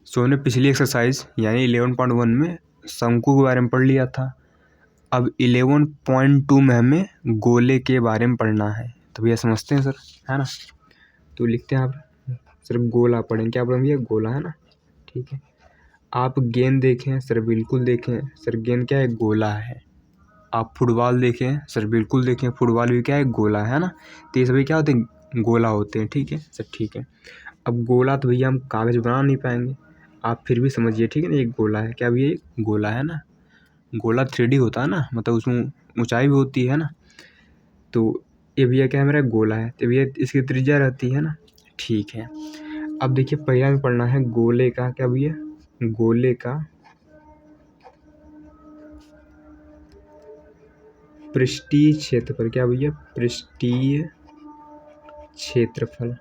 सो हमने पिछली एक्सरसाइज यानी 11.1 में शंकु के बारे में पढ़ लिया था। अब 11.2 में हमें गोले के बारे में पढ़ना है। तो भैया समझते हैं सर, है ना। तो लिखते हैं आप सिर्फ गोला पढ़ेंगे। क्या पढ़ेंगे भैया? गोला, है ना। ठीक है। आप गेंद देखें सर, बिल्कुल देखें सर, गेंद क्या है? गोला है। आप फुटबॉल देखें सर, बिल्कुल देखें, फुटबॉल भी क्या है? गोला, है ना। तो ये सभी क्या होते हैं? गोला होते हैं। ठीक है सर, ठीक है। अब गोला तो भैया हम कागज़ बना नहीं पाएंगे, आप फिर भी समझिए, ठीक है ना। एक गोला है, क्या भैया? एक गोला है ना। गोला 3D होता है ना, मतलब उसमें ऊंचाई भी होती है ना। तो ये भैया क्या है? मेरा गोला है, तो भैया इसकी त्रिज्या रहती है ना। ठीक है। अब देखिए पहला में पढ़ना है गोले का, क्या भैया? गोले का पृष्ठीय क्षेत्रफल। क्या भैया? पृष्ठीय क्षेत्रफल।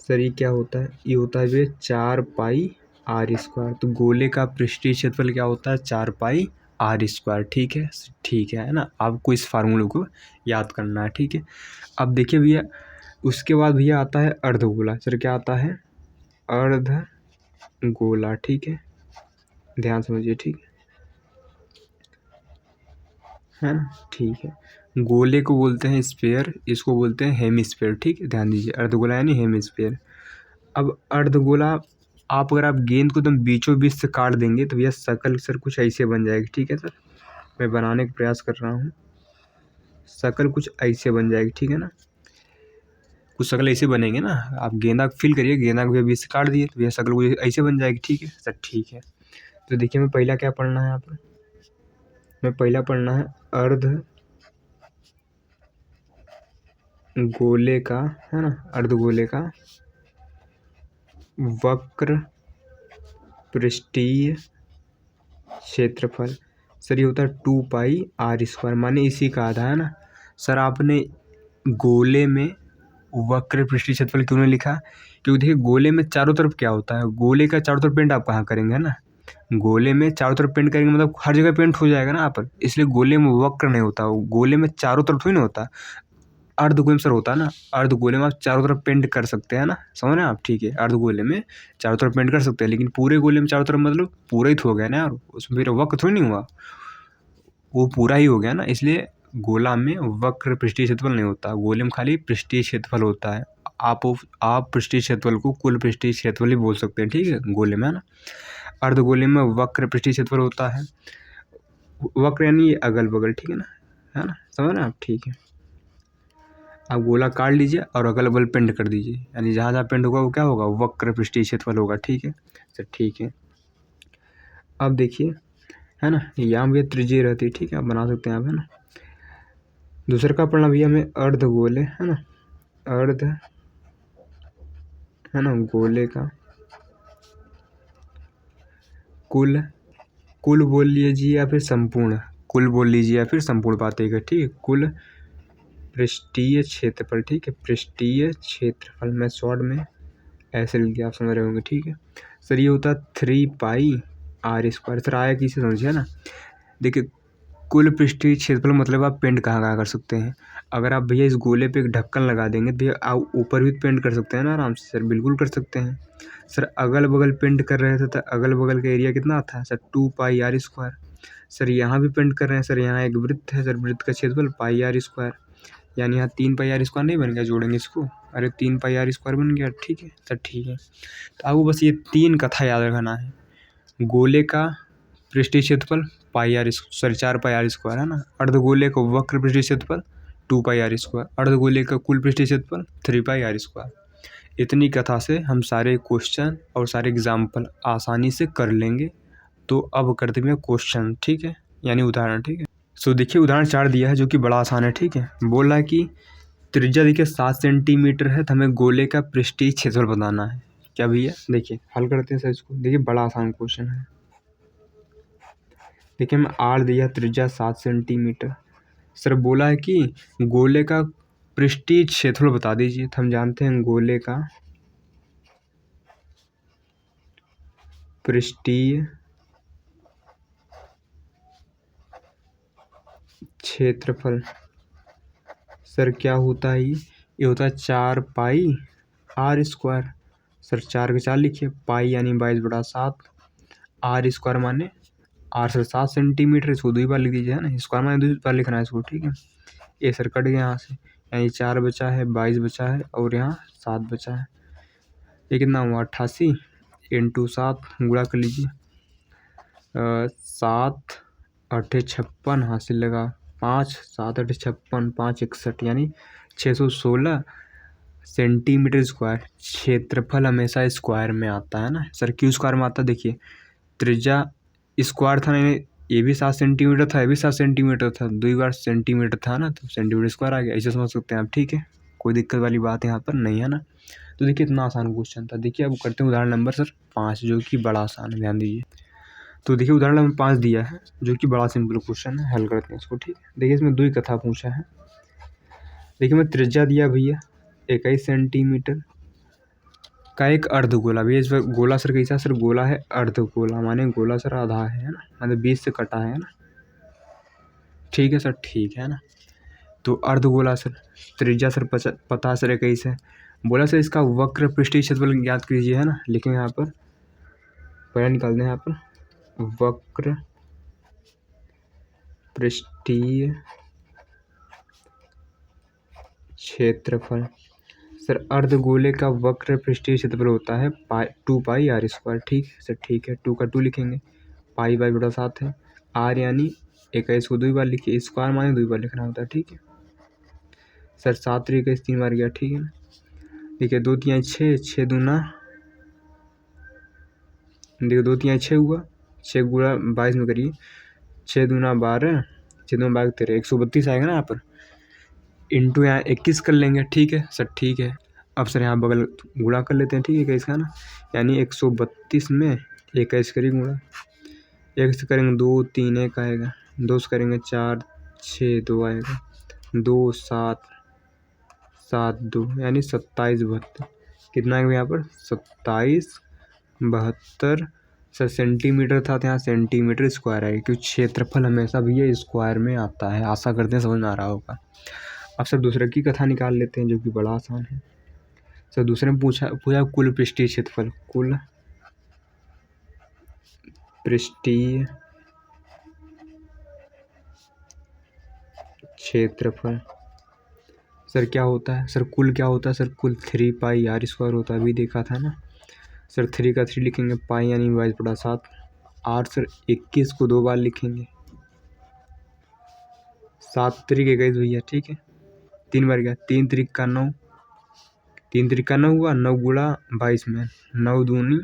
सर ये क्या होता है? ये होता है भैया 4πr²। तो गोले का पृष्ठीय क्षेत्रफल क्या होता है? 4πr²। ठीक है, ठीक है ना। आपको इस फार्मूले को याद करना है, ठीक है। अब देखिए भैया उसके बाद भैया आता है अर्धगोला। सर क्या आता है? अर्धगोला, ठीक है। ध्यान समझिए, ठीक है ना। ठीक है। गोले को बोलते हैं स्फीयर, इसको बोलते हैं हेमिस्फीयर, ठीक है। ध्यान दीजिए, अर्धगोला यानी हेमिस्फीयर। अब अर्धगोला आप अगर आप गेंद को एकदम बीचों बीच से काट देंगे तो भैया शकल सर कुछ ऐसे बन जाएगी, ठीक है सर। मैं बनाने का प्रयास कर रहा हूँ। शकल कुछ ऐसे बन जाएगी, ठीक है ना। कुछ शकल ऐसे बनेंगे ना। आप गेंदा फील करिए, गेंदा को भैया बीच से काट दिए तो भैया शकल कुछ ऐसे बन जाएगी, ठीक है सर, ठीक है। तो देखिए मैं पहला क्या पढ़ना है यहाँ पर? मैं पहला पढ़ना है अर्ध गोले का, है ना। अर्धगोले का वक्र पृष्ठीय क्षेत्रफल। सर ये होता है 2πr², माने इसी का आधा, है ना। सर आपने गोले में वक्र पृष्ठीय क्षेत्रफल क्यों नहीं लिखा? क्योंकि देखिए गोले में चारों तरफ क्या होता है? गोले का चारों तरफ पेंट आप कहाँ करेंगे, है ना। गोले में चारों तरफ पेंट करेंगे मतलब हर जगह पेंट हो जाएगा ना आप, इसलिए गोले में वक्र नहीं होता। गोले में चारों तरफ थोड़ी ना होता, अर्धगोले में सर होता है ना। अर्धगोले में आप चारों तरफ पेंट कर सकते हैं ना, समझ रहे हैं आप? ठीक है, अर्धगोले में चारों तरफ पेंट कर सकते हैं, लेकिन पूरे गोले में चारों तरफ मतलब पूरा ही तो हो गया ना यार, उसमें फिर वक्र थोड़ी नहीं हुआ, वो पूरा ही हो गया ना। इसलिए गोला में वक्र पृष्ठीय क्षेत्रफल नहीं होता, गोले में खाली पृष्ठीय क्षेत्रफल होता है। आप पृष्ठीय क्षेत्रफल को कुल पृष्ठीय क्षेत्रफल ही बोल सकते हैं, ठीक है, गोले में, है ना। अर्धगोले में वक्र पृष्ठीय क्षेत्रफल होता है। वक्र यानी अगल बगल, ठीक है ना, समझ रहे हैं आप? ठीक है। आप गोला काट लीजिए और अगल बगल पेंट कर दीजिए, यानी जहाँ जहाँ पेंट होगा वो क्या होगा? वक्र पृष्ठीय क्षेत्रफल होगा, ठीक है सर, ठीक है। अब देखिए, है ना, यहाँ भैया त्रिज्या रहती है, ठीक है, आप बना सकते हैं आप, है ना। दूसरा का पढ़ना भैया हमें अर्धगोले, है ना। अर्ध, है ना, गोले का कुल, कुल बोल लीजिए या फिर संपूर्ण, कुल बोल लीजिए या फिर संपूर्ण बात एक है, ठीक है। कुल पृष्ठीय क्षेत्रफल, ठीक है, पृष्ठीय क्षेत्रफल। मैं शॉर्ट में ऐसे लिख दिया, आप समझ रहे होंगे, ठीक है सर। ये होता है 3πr²। सर आया किसे समझिए ना। देखिए कुल पृष्ठीय क्षेत्रफल मतलब आप पेंट कहाँ कहाँ कर सकते हैं। अगर आप भैया इस गोले पे एक ढक्कन लगा देंगे तो भैया आप ऊपर भी पेंट कर सकते हैं ना आराम से। सर बिल्कुल कर सकते हैं सर। अगल बगल पेंट कर रहे थे तो अगल बगल का एरिया कितना था सर? 2πr²। सर यहाँ भी पेंट कर रहे हैं सर, यहाँ एक वृत्त है सर, वृत्त का क्षेत्रफल πr², यानी यहाँ 3πr² नहीं बन गया? जोड़ेंगे इसको, अरे 3πr² बन गया, ठीक है सर, ठीक है। तो आपको बस ये 3 कथा याद रखना है। गोले का पृष्ठीय क्षेत्रफल 4πr², है ना। अर्धगोले का वक्र पृष्ठीय क्षेत्रफल 2πr², अर्धगोले का कुल पृष्ठीय क्षेत्रफल 3πr²। इतनी कथा से हम सारे क्वेश्चन और सारे एग्जाम्पल आसानी से कर लेंगे। तो अब करते हैं क्वेश्चन, ठीक है, यानी उदाहरण, ठीक है। सो देखिए उदाहरण 4 दिया है जो कि बड़ा आसान है, ठीक है। बोल रहा है कि त्रिज्या देखिए 7 सेंटीमीटर है, तो हमें गोले का पृष्ठीय क्षेत्रफल बताना है। क्या भैया? देखिए हल करते हैं सर इसको। देखिए बड़ा आसान क्वेश्चन है। देखिए मैं आर दिया, त्रिज्या 7 सेंटीमीटर। सर बोला है कि गोले का पृष्ठीय क्षेत्रफल बता दीजिए। तो हम जानते हैं गोले का पृष्ठीय क्षेत्रफल सर क्या होता है? ये होता है 4πr²। सर 4 के 4 लिखिए, पाई यानी 22/7, आर स्क्वायर माने आर सर 7 सेंटीमीटर, इसको 2 बार लिख दीजिए, है ना, स्क्वायर माने 2 बार लिखना है इसको, ठीक है। ये सर कट गया यहाँ से, यानी 4 बचा है, 22 बचा है और यहाँ 7 बचा है। ये कितना हुआ 88 इंटू 7 गुणा कर लीजिए, 7 8 56 हासिल लगा 5, 7 8 56, 5 61 यानी 616 सेंटीमीटर स्क्वायर। क्षेत्रफल हमेशा स्क्वायर में आता है ना सर, क्यों स्क्वायर में आता है, देखिए त्रिज्या स्क्वायर था, यानी ये भी 7 सेंटीमीटर था, ये भी 7 सेंटीमीटर था, 2 बार सेंटीमीटर था ना, तो सेंटीमीटर स्क्वायर आ गया, ऐसे समझ सकते हैं आप, ठीक है। कोई दिक्कत वाली बात यहाँ पर नहीं है ना। तो देखिए इतना आसान क्वेश्चन था। देखिए अब करते हैं उदाहरण नंबर सर 5, जो कि बड़ा आसान है, ध्यान दीजिए। तो देखिए उदाहरण नंबर 5 दिया है, जो कि बड़ा सिंपल क्वेश्चन है, हल करते हैं इसको, ठीक है। देखिए इसमें 2 ही कथा पूछा है। देखिए मैं त्रिज्या दिया भैया 21 सेंटीमीटर का एक अर्धगोला, भैया इस गोला सर कैसा, सर गोला है अर्धगोला, माने गोला सर आधा है ना, मतलब 20 से कटा है ना, ठीक है सर, ठीक है ना। तो अर्धगोला सर त्रिज्या सर पता सर 21 है, बोला सर इसका वक्र पृष्ठीय क्षेत्रफल ज्ञात कीजिए, है ना। लिखेंगे यहाँ पर, पहले निकाल दें यहाँ पर, वक्र पृष्ठीय क्षेत्रफल। सर अर्धगोले का वक्र पृष्ठीय क्षेत्रफल होता है 2 पाई आर स्क्वायर, ठीक है सर, ठीक है। 2 का 2 लिखेंगे, पाई 22/7 है, आर यानी 21 को 2 बार लिखिए, स्क्वायर माने 2 बार लिखना होता है, ठीक है सर। 7 3 21 3 बार गया, ठीक है ना। देखिए 2 3 6, 6 दूना, देखिए 2 3 6 हुआ, 6 गुणा 22 में करिए, 6 दूना 12, 6 दूना 12 13, 132 आएगा ना यहाँ पर, इंटू यहाँ 21 कर लेंगे, ठीक है सर, ठीक है। अब सर यहाँ बगल गुणा कर लेते हैं, ठीक है, 21 का ना, यानी 132 में 21 करेंगे गुणा, 1 से करेंगे 2 3 1 आएगा, 2 से करेंगे 4 6 2 आएगा, 2 7 7 2 यानी 27 72, कितना आएगा यहाँ पर 27 72 सर सेंटीमीटर था, तो यहाँ सेंटीमीटर स्क्वायर आएगा, क्योंकि क्षेत्रफल हमेशा भैया स्क्वायर में आता है। आशा करते हैं समझ में आ रहा होगा। अब सर दूसरे की कथा निकाल लेते हैं, जो कि बड़ा आसान है। सर दूसरे में पूछा कुल पृष्ठीय क्षेत्रफल, कुल पृष्ठीय क्षेत्रफल सर क्या होता है, सर कुल क्या होता है, सर कुल 3 पाई आर स्क्वायर होता है, अभी देखा था ना सर। 3 का 3 लिखेंगे, पाई यानी 22/7, आर सर 21 को 2 बार लिखेंगे, 7 3 21 भैया, ठीक है, 3 बार गया, 3 3 का 9, 3 3 का 9 हुआ, 9 गुणा 22 में 9 दूनी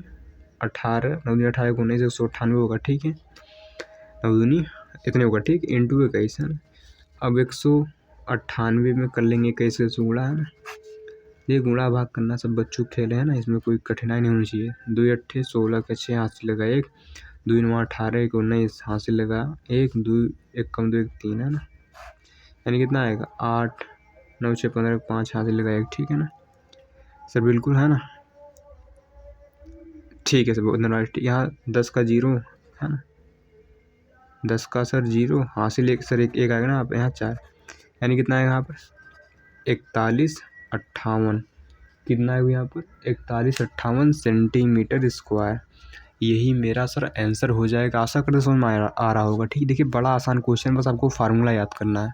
18, 9 दूनी 18 19 198 होगा, ठीक है, 9 दूनी इतने होगा, ठीक, इंटू 21 है ना। अब 198 में कर लेंगे 21 से गुणा, है ना। ये गुणा भाग करना सब बच्चों खेल है ना, इसमें कोई कठिनाई नहीं होनी चाहिए। 2 8 16 का 6 हासिल लगा 1, 2 9 18 1 19 हासिल लगा 1, 2 1 कम 2 1 3 है ना, यानी कितना आएगा 8 9 6 15 5 हासिल लगा 1, ठीक है ना सर, बिल्कुल है ना, ठीक है सर, बहुत धन्यवाद। यहाँ 10 का 0 है ना, 10 का सर 0 हासिल 1 सर, एक आएगा ना, आप यहाँ 4, यानी कितना आएगा यहाँ पर 41 58, कितना है यहाँ पर 41 58 सेंटीमीटर स्क्वायर। यही मेरा सर आंसर हो जाएगा। आशा करते समझ में आ रहा होगा, ठीक। देखिए बड़ा आसान क्वेश्चन, बस आपको फार्मूला याद करना है।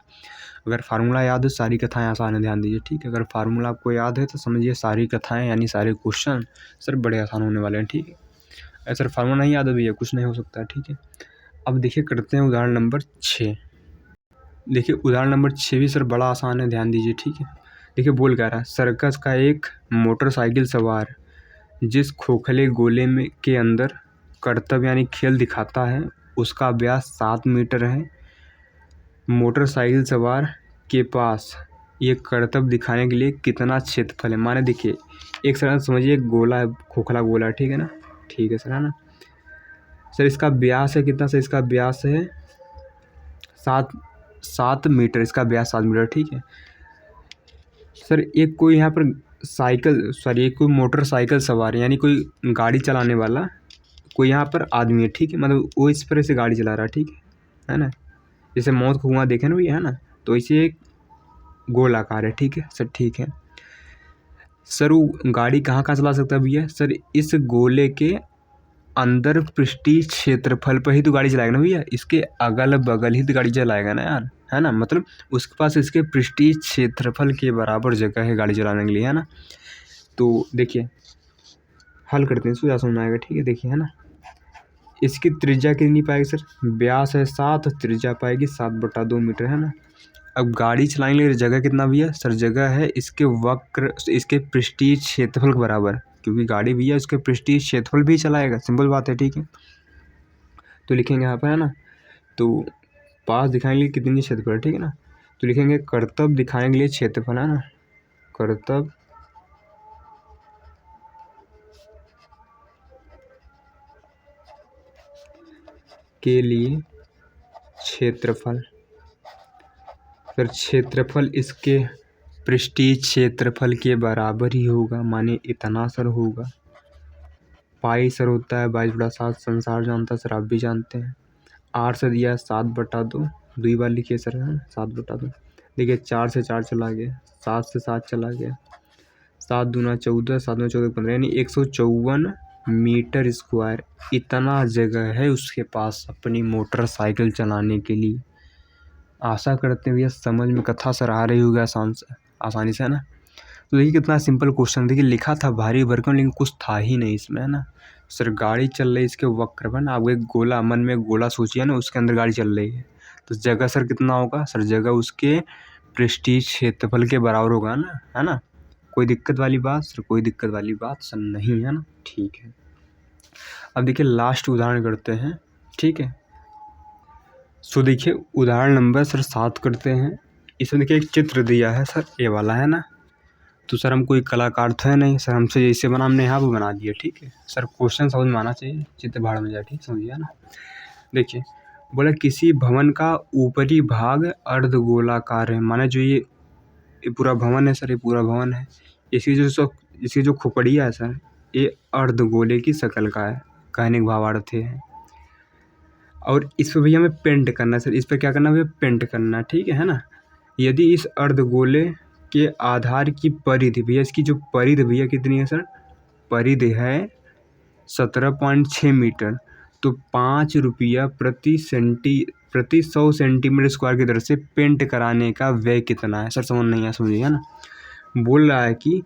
अगर फार्मूला याद हो सारी कथाएं आसान है, ध्यान दीजिए, ठीक है। अगर फार्मूला आपको याद है तो समझिए सारी कथाएं यानी सारे क्वेश्चन सर बड़े आसान होने वाले हैं, ठीक है। अगर सर फार्मूला नहीं याद है भैया कुछ नहीं हो सकता, ठीक है। अब देखिए करते हैं उदाहरण नंबर 6। देखिए उदाहरण नंबर 6 भी सर बड़ा आसान है, ध्यान दीजिए, ठीक है। देखिए बोल कह रहा है, सर्कस का एक मोटरसाइकिल सवार जिस खोखले गोले में के अंदर करतब यानी खेल दिखाता है, उसका व्यास 7 मीटर है। मोटरसाइकिल सवार के पास ये करतब दिखाने के लिए कितना क्षेत्रफल है। माने देखिए एक सर समझिए गोला है, खोखला गोला है, ठीक है ना, ठीक है सर, है ना सर। इसका व्यास है कितना सर, इसका व्यास है 7 मीटर, इसका व्यास 7 मीटर, ठीक है सर। एक कोई यहाँ पर साइकिल सॉरी एक कोई मोटरसाइकिल सवार यानी कोई गाड़ी चलाने वाला कोई यहाँ पर आदमी है, ठीक है, मतलब वो इस तरह से गाड़ी चला रहा है, ठीक है ना, जैसे मौत का कुआं देखे ना भैया, है ना, तो इसे एक गोल आकार है, ठीक है सर, ठीक है सर वो गाड़ी कहाँ कहाँ चला सकता है भैया? सर इस गोले के अंदर पृष्ठीय क्षेत्रफल पर ही तो गाड़ी चलाएगा ना भैया, इसके अगल बगल ही तो गाड़ी चलाएगा ना यार, है ना। मतलब उसके पास इसके पृष्ठीय क्षेत्रफल के बराबर जगह है गाड़ी चलाने के लिए, है ना। तो देखिए हल करते हैं, इसको क्या समझ में आएगा, ठीक है। देखिए, है ना, इसकी त्रिज्या कितनी पाएगी सर? व्यास है 7, त्रिज्या पाएगी 7/2 मीटर, है ना। अब गाड़ी चलाने के लिए जगह कितना भैया? सर जगह है इसके वक्र, इसके पृष्ठीय क्षेत्रफल के बराबर, क्योंकि गाड़ी भैया इसके पृष्ठीय क्षेत्रफल भी चलाएगा, सिंपल बात है, ठीक है। तो लिखेंगे यहाँ पर, है ना, तो पास दिखाने के लिए कितनी क्षेत्रफल, ठीक है ना। तो लिखेंगे कर्तव्य दिखाने के लिए क्षेत्रफल, है ना, कर्तव्य के लिए क्षेत्रफल। फिर क्षेत्रफल इसके पृष्ठीय क्षेत्रफल के बराबर ही होगा, माने इतना सर होगा। पाई सर होता है 22/7, संसार जानता है सर, आप भी जानते हैं। आर से दिया है 7/2, 2 बार लिखिए सर, है 7/2। देखिए 4 से 4 चला गया, 7 से 7 चला गया, 7 दूना 14, 7 दूना 14 15, यानी 154 मीटर स्क्वायर इतना जगह है उसके पास अपनी मोटरसाइकिल चलाने के लिए। आशा करते हैं भैया समझ में कथा सर आ रही होगी आसानी से, है ना। तो देखिए कितना सिंपल क्वेश्चन, देखिए लिखा था भारी भरकम लेकिन कुछ था ही नहीं इसमें, है ना। सर गाड़ी चल रही इसके वक्र पर ना, आप एक गोला, मन में एक गोला सोचिए ना, उसके अंदर गाड़ी चल रही है, तो जगह सर कितना होगा? सर जगह उसके पृष्ठीय क्षेत्रफल के बराबर होगा ना, है ना। कोई दिक्कत वाली बात सर? कोई दिक्कत वाली बात सर नहीं, है ना, ठीक है। अब देखिए लास्ट उदाहरण करते हैं, ठीक है। सो देखिए उदाहरण नंबर सर 7 करते हैं। इसमें देखिए एक चित्र दिया है सर, ये वाला, है ना। तो सर हम कोई कलाकार थे नहीं सर, हमसे जैसे बना हमने यहाँ पर बना दिया, ठीक है। सर क्वेश्चन समझ में आना चाहिए, चित्र भाड़ में जाए, ठीक समझिए ना। देखिए बोला किसी भवन का ऊपरी भाग अर्धगोलाकार है, माने जो ये पूरा भवन है सर, ये पूरा भवन है, इसकी जो खोपड़िया है सर, ये अर्धगोले की शक्ल का है, कहने का भावार्थ है। और इस पर भैया हमें पेंट करना है सर, इस पर क्या करना है भैया? पेंट करना, ठीक है ना। यदि इस अर्धगोले के आधार की परिधि भैया, इसकी जो परिधि भैया कितनी है सर? परिधि है 17.6 मीटर। तो 5 रुपया प्रति 100 सेंटीमीटर स्क्वायर की दर से पेंट कराने का व्यय कितना है? सर समझ नहीं आया, समझिए, है ना। बोल रहा है कि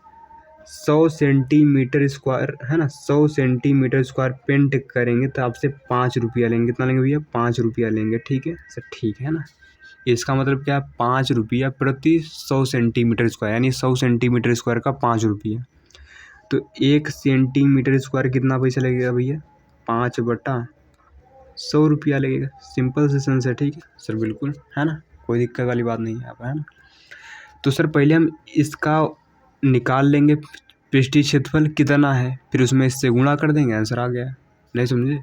100 सेंटीमीटर स्क्वायर, है ना, 100 सेंटीमीटर स्क्वायर पेंट करेंगे तो आपसे 5 रुपया लेंगे। कितना लेंगे भैया? 5 रुपया लेंगे, ठीक है सर, ठीक है ना। इसका मतलब क्या है? 5 रुपया प्रति 100 सेंटीमीटर स्क्वायर, यानी 100 सेंटीमीटर स्क्वायर का 5 रुपया। तो 1 सेंटीमीटर स्क्वायर कितना पैसा लगेगा भैया? 5/100 रुपया लगेगा। सिंपल से सेंस है, ठीक है सर, बिल्कुल, है ना, कोई दिक्कत वाली बात नहीं है यहाँ पर, है ना। तो सर पहले हम इसका निकाल लेंगे पृष्ठीय क्षेत्रफल कितना है, फिर उसमें इससे गुणा कर देंगे, आंसर आ गया। नहीं समझे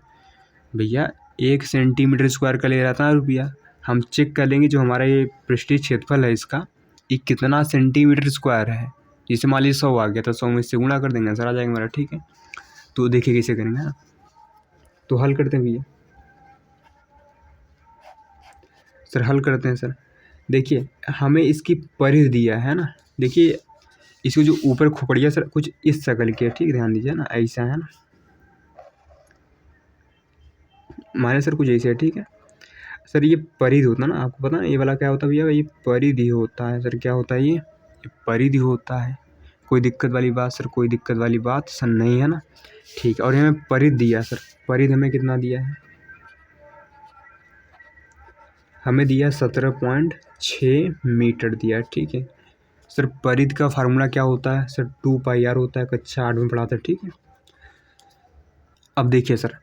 भैया? 1 सेंटीमीटर स्क्वायर का ले रहा था रुपया, हम चेक कर लेंगे जो हमारा ये पृष्ठीय क्षेत्रफल है इसका, ये कितना सेंटीमीटर स्क्वायर है। जैसे मान लीजिए 100 आ गया तो 100 में इससे गुणा कर देंगे, आंसर आ जाएगा हमारा, ठीक है। तो देखिए कैसे करेंगे ना, तो हल करते हैं भैया। सर हल करते हैं सर। देखिए हमें इसकी परिधि दिया है ना, देखिए इसको जो ऊपर खोपड़िया सर कुछ इस शक्ल की है, ठीक, ध्यान दीजिए ना, ऐसा है ना, माने सर कुछ ऐसे है, ठीक है सर। ये परिधि होता है ना, आपको पता है ये वाला क्या होता है भैया? ये परिधि होता है सर, क्या होता है ये परिधि होता है। कोई दिक्कत वाली बात सर? कोई दिक्कत वाली बात सर नहीं, है ना, ठीक है। और हमें परिधि दिया सर, परिधि हमें कितना दिया है? हमें दिया 17.6 मीटर दिया, ठीक है सर। परिधि का फार्मूला क्या होता है सर? 2πr होता है, कक्षा 8 में पढ़ा था, ठीक है। अब देखिए सर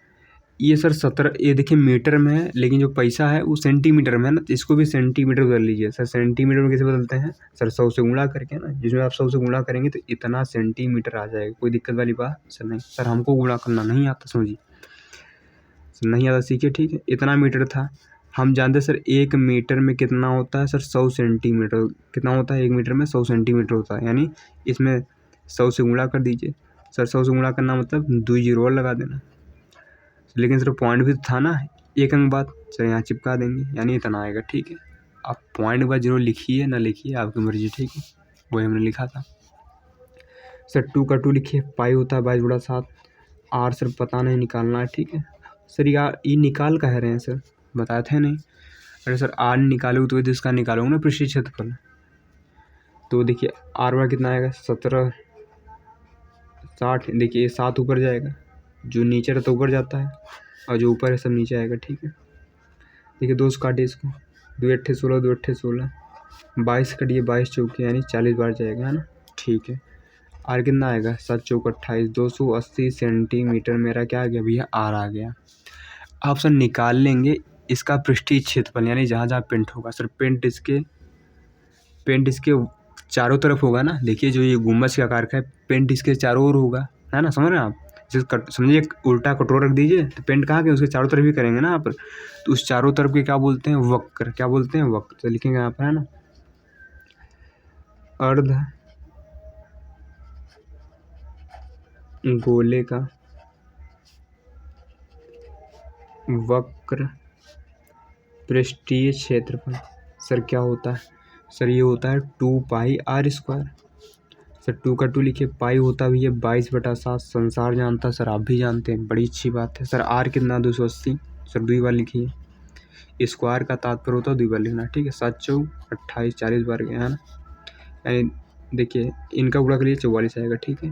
ये सर 17, ये देखिए मीटर में है, लेकिन जो पैसा है वो सेंटीमीटर में है ना, तो इसको भी सेंटीमीटर बदल लीजिए सर। सेंटीमीटर में कैसे बदलते हैं सर? 100 से गुणा करके ना, जिसमें आप 100 से गुणा करेंगे तो इतना सेंटीमीटर आ जाएगा। कोई दिक्कत वाली बात सर नहीं? सर हमको गुणा करना नहीं आता, समझिए सर, नहीं आता, सीखिए, ठीक है। इतना मीटर था, हम जानते सर 1 मीटर में कितना होता है सर? 100 सेंटीमीटर। कितना होता है 1 मीटर में? 100 सेंटीमीटर होता है, यानी इसमें 100 से गुणा कर दीजिए सर। 100 से गुणा करना मतलब 2 जीरो और लगा देना, लेकिन सर पॉइंट भी तो था ना, एक अंक बाद सर यहाँ चिपका देंगे, यानी इतना आएगा, ठीक है। आप पॉइंट के बाद जीरो लिखिए ना लिखिए, आपकी मर्जी, ठीक है, वही हमने लिखा था। सर 2 का 2 लिखिए, पाई होता है 22/7, आर सर पता नहीं निकालना है, ठीक है सर। यार ये निकाल कह रहे हैं सर, बताए थे नहीं। अरे सर आर निकालोगे तो इसका निकालोगे ना पृष्ठीय क्षेत्रफल। तो देखिए आर वाला कितना आएगा 1760। देखिए ये 7 ऊपर जाएगा, जो नीचे रहता है ऊपर जाता है और जो ऊपर है सब नीचे आएगा, ठीक है। देखिए 2 से काटिए इसको, 2 अट्ठे 16, 2 अट्ठे 16, 22 कटिए, 22 चौके यानी 40 बार जाएगा, है ना, ठीक है। आर कितना आएगा 7 चौक 28, 280 सेंटीमीटर मेरा क्या आ गया भैया, आर आ गया। आप सर निकाल लेंगे इसका पृष्ठीय क्षेत्रफल, यानी जहाँ जहाँ पेंट होगा सर, पेंट इसके चारों तरफ होगा ना। देखिए जो ये गुम्बज के आकार का है, पेंट इसके चारों ओर होगा, है ना, समझ रहे हैं आप। जैसे समझिए एक उल्टा कटोरा रख दीजिए तो पेंट कहाँ के उसके चारों तरफ ही करेंगे ना यहाँ पर, तो उस चारों तरफ के क्या बोलते हैं, वक्र। क्या बोलते हैं, वक्र। तो लिखेंगे यहाँ पर, है ना, अर्ध गोले का वक्र पृष्ठीय क्षेत्रफल सर क्या होता है, सर ये होता है 2 पाई आर स्क्वायर। सर 2 का 2 लिखिए, पाई होता भी है 22/7, संसार जानता, सर आप भी जानते हैं, बड़ी अच्छी बात है। सर आर कितना 280, सर 2 बार लिखिए, स्क्वायर का तात्पर्य होता है 2 बार लिखना, ठीक है। 7 चौक 28, 40 बार गया, है ना। यानी देखिए इनका गुणा करिए 44 आएगा, ठीक है।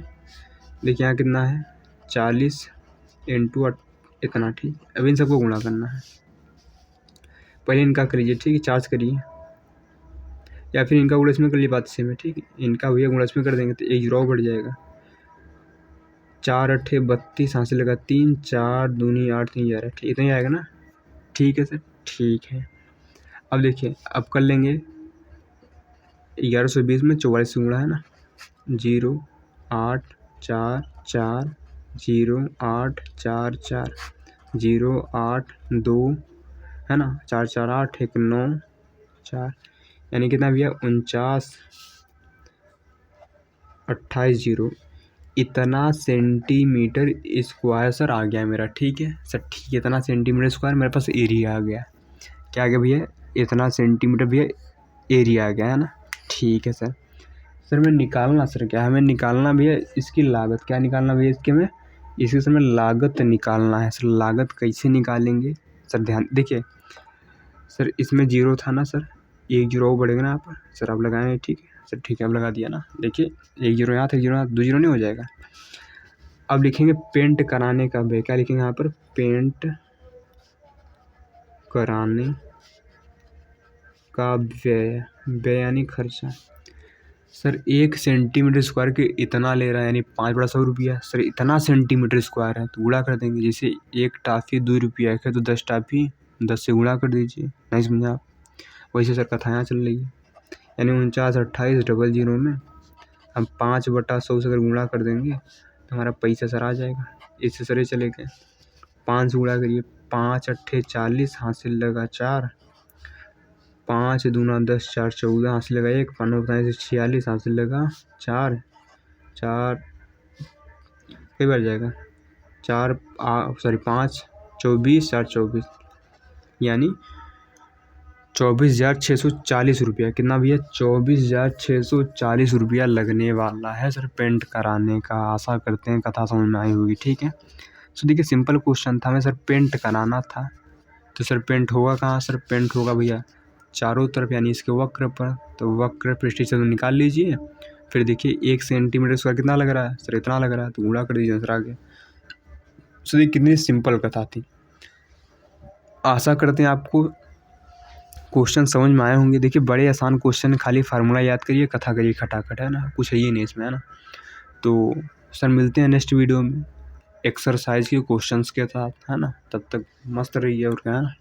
देखिए यहाँ कितना है 40 इंटू इतना, ठीक। अब इन सबको गुणा करना है, पहले इनका करिए, ठीक है, चार्ज करिए, या फिर इनका गुणा इसमें कर लीजिए, बात सेम है, ठीक है। इनका भैया गुणा इसमें कर देंगे तो 1 जीरो बढ़ जाएगा, 4 अट्ठे 32, यहाँ से लगा 3, 4 दूनी 8, 3 11, ठीक इतना ही आएगा ना, ठीक है सर, ठीक है। अब देखिए अब कर लेंगे 1120 में 44 से गुणा, है ना, 0 8 4 4 0 8 4 4 0 8 2, है ना, 4 4 8 1 9 4, यानी कितना भैया 49 28 0, इतना सेंटीमीटर स्क्वायर सर आ गया मेरा, ठीक है सर, ठीक है। इतना सेंटीमीटर स्क्वायर मेरे पास एरिया आ गया, क्या आ गया भैया, इतना सेंटीमीटर भैया एरिया आ गया, है ना, ठीक है सर। सर मैं निकालना सर क्या हमें निकालना भैया इसकी लागत, क्या निकालना भैया इसके में, इसके समय लागत निकालना है सर। लागत कैसे निकालेंगे सर, ध्यान देखिए सर, इसमें जीरो था ना सर, 1 जीरो और बढ़ेगा ना यहाँ पर, सर आप लगाएं, ठीक है सर, ठीक है अब लगा दिया ना। देखिए 1 जीरो यहाँ था, 1 जीरो यहाँ, 2 जीरो नहीं हो जाएगा। अब लिखेंगे पेंट कराने का व्यय, क्या लिखेंगे यहाँ पर, पेंट कराने का व्यय, व्यय यानी खर्चा। सर 1 सेंटीमीटर स्क्वायर के इतना ले रहा है, यानी 5/100 रुपया। सर इतना सेंटीमीटर स्क्वायर है तो गुणा कर देंगे, जैसे 1 टाफी 2 रुपया है तो 10 टाफी 10 से गुणा कर दीजिए, नहीं समझा आप। वैसे सर कथा यहाँ चल रही है, यानी 49 28 00 में हम 5/100 से अगर गुणा कर देंगे तो हमारा पैसा सर आ जाएगा। इससे सर ये चले गए 5 से गुणा करिए, 5 अट्ठे 40, हासिल लगा 4, 5 दूना 10, 4 14, हासिल लगा 1, 5 बताए 46, हासिल लगा 4 4, कई बार जाएगा 4 सॉरी 5 24 4 24, यानी 24,640 रुपया। कितना भैया 24,640 रुपया लगने वाला है सर पेंट कराने का। आशा करते हैं कथा समझ में आई होगी, ठीक है। सो देखिए सिंपल क्वेश्चन था, हमें सर पेंट कराना था, तो सर पेंट होगा कहाँ, सर पेंट होगा भैया चारों तरफ, यानी इसके वक्र पर। तो वक्र पृष्ठीय क्षेत्रफल निकाल लीजिए, फिर देखिए 1 सेंटीमीटर स्क्वायर कितना लग रहा है सर, इतना लग रहा है, तो गुणा कर दीजिए सर आगे। सो देखिए कितनी सिंपल कथा थी। आशा करते हैं आपको क्वेश्चन समझ में आए होंगे। देखिए बड़े आसान क्वेश्चन, खाली फार्मूला याद करिए, कथा करिए खटाखट, है ना, कुछ है ही नहीं इसमें, है ना। तो सर मिलते हैं नेक्स्ट वीडियो में एक्सरसाइज के क्वेश्चंस के साथ, है ना, तब तक मस्त रहिए और क्या, है ना।